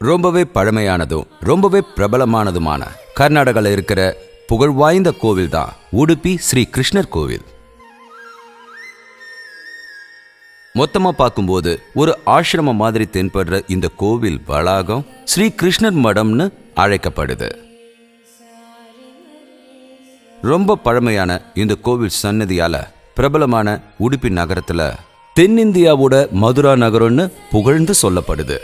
ரொம்பவே பழமையானதும் ரொம்பவே பிரபலமானதுமான கர்நாடகாவில் இருக்கிற புகழ் வாய்ந்த கோவில் தான் உடுப்பி ஸ்ரீ கிருஷ்ணர் கோவில். மொத்தமா பார்க்கும்போது ஒரு ஆசிரமம் மாதிரி தென்படுற இந்த கோவில் வளாகம் ஸ்ரீ கிருஷ்ணர் மடம்னு அழைக்கப்படுது. ரொம்ப பழமையான இந்த கோவில் சன்னதியால பிரபலமான உடுப்பி நகரத்துல தென்னிந்தியாவோட மதுரா நகரம்னு புகழ்ந்து சொல்லப்படுது.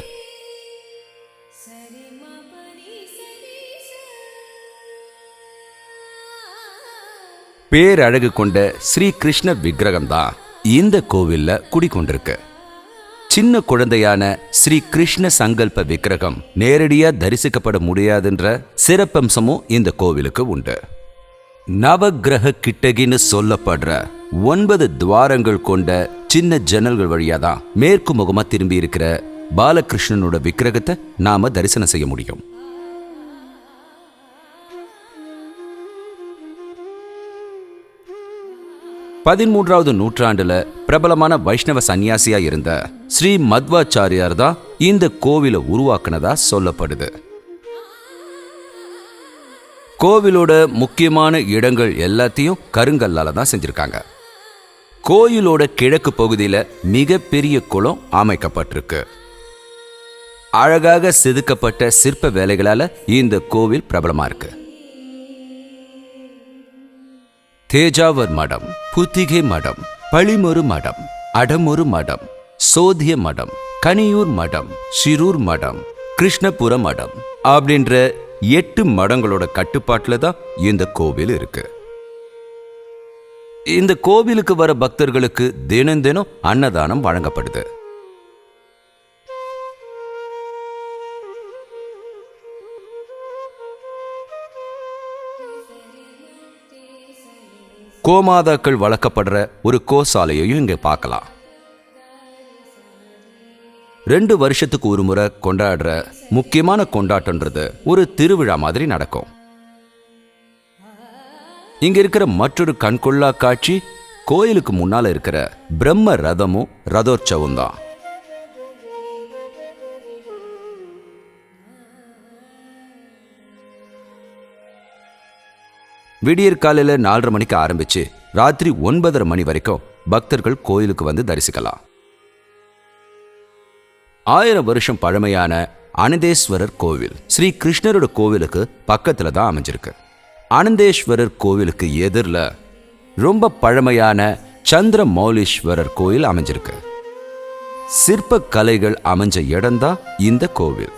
பேரழகு கொண்ட ஸ்ரீ கிருஷ்ணர் விக்கிரகம் தான் இந்த கோவில்ல குடிக்கொண்டிருக்கு. சின்ன குழந்தையான ஸ்ரீ கிருஷ்ண சங்கல்ப விக்கிரகம் நேரடியா தரிசிக்கப்பட முடியாதுன்ற சிறப்பம்சமும் இந்த கோவிலுக்கு உண்டு. நவக்கிரக கிட்டகின்னு சொல்லப்படுற 9 துவாரங்கள் கொண்ட சின்ன ஜன்னல்கள் வழியாதான் மேற்கு முகமா திரும்பி இருக்கிற பாலகிருஷ்ணனோட விக்கிரகத்தை நாம தரிசனம் செய்ய முடியும். பதிமூன்றாவது நூற்றாண்டுல பிரபலமான வைஷ்ணவ சன்னியாசியா இருந்த ஸ்ரீ மத்வாச்சாரியார் தான் இந்த கோவிலை உருவாக்குனதா சொல்லப்படுது. கோவிலோட முக்கியமான இடங்கள் எல்லாத்தையும் கருங்கல்லால தான் செஞ்சிருக்காங்க. கோயிலோட கிழக்கு பகுதியில மிகப்பெரிய குளம் அமைக்கப்பட்டிருக்கு. அழகாக செதுக்கப்பட்ட சிற்ப வேலைகளால இந்த கோவில் பிரபலமா இருக்கு. தேஜாவர் மடம், புத்திகை மடம், பழிமொரு மடம், அடமொரு மடம், சோதிய மடம், கனியூர் மடம், சிரூர் மடம், கிருஷ்ணபுர மடம் அப்படின்ற 8 மடங்களோட கட்டுப்பாட்டுல தான் இந்த கோவில் இருக்கு. இந்த கோவிலுக்கு வர பக்தர்களுக்கு தினம் தினம் அன்னதானம் வழங்கப்படுது. கோமாதாக்கள் வளர்க்கப்படுற ஒரு கோசாலையையும் இங்க பார்க்கலாம். 2 வருஷத்துக்கு ஒரு முறை கொண்டாடுற முக்கியமான கொண்டாட்டம்ன்றது ஒரு திருவிழா மாதிரி நடக்கும். இங்க இருக்கிற மற்றொரு கண்கொள்ளா காட்சி கோயிலுக்கு முன்னால இருக்கிற பிரம்ம ரதமும் ரதோற்சவம் தான். விடியற் காலையில 4:30 மணிக்கு ஆரம்பிச்சு ராத்திரி 9:30 மணி வரைக்கும் பக்தர்கள் கோயிலுக்கு வந்து தரிசிக்கலாம். 1000 வருஷம் பழமையான அனந்தேஸ்வரர் கோவில் ஸ்ரீ கிருஷ்ணரோட கோவிலுக்கு பக்கத்துல தான் அமைஞ்சிருக்கு. அனந்தேஸ்வரர் கோவிலுக்கு எதிரில் ரொம்ப பழமையான சந்திரமௌலீஸ்வரர் கோயில் அமைஞ்சிருக்கு. சிற்ப கலைகள் அமைஞ்ச இடம்தான் இந்த கோவில்.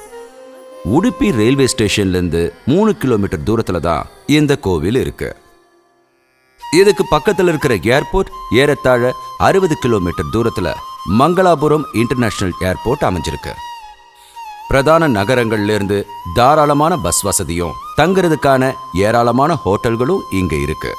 உடுப்பி ரயில்வே ஸ்டேஷன்ல இருந்து 3 கிலோமீட்டர் தூரத்துல தான் இந்த கோவில் இருக்கு. இதுக்கு பக்கத்துல இருக்கிற ஏர்போர்ட் ஏறத்தாழ 60 கிலோமீட்டர் தூரத்துல மங்களாபுரம் இன்டர்நேஷனல் ஏர்போர்ட் அமைஞ்சிருக்கு. பிரதான நகரங்கள்ல இருந்து தாராளமான பஸ் வசதியும் தங்குறதுக்கான ஏராளமான ஹோட்டல்களும் இங்க இருக்கு.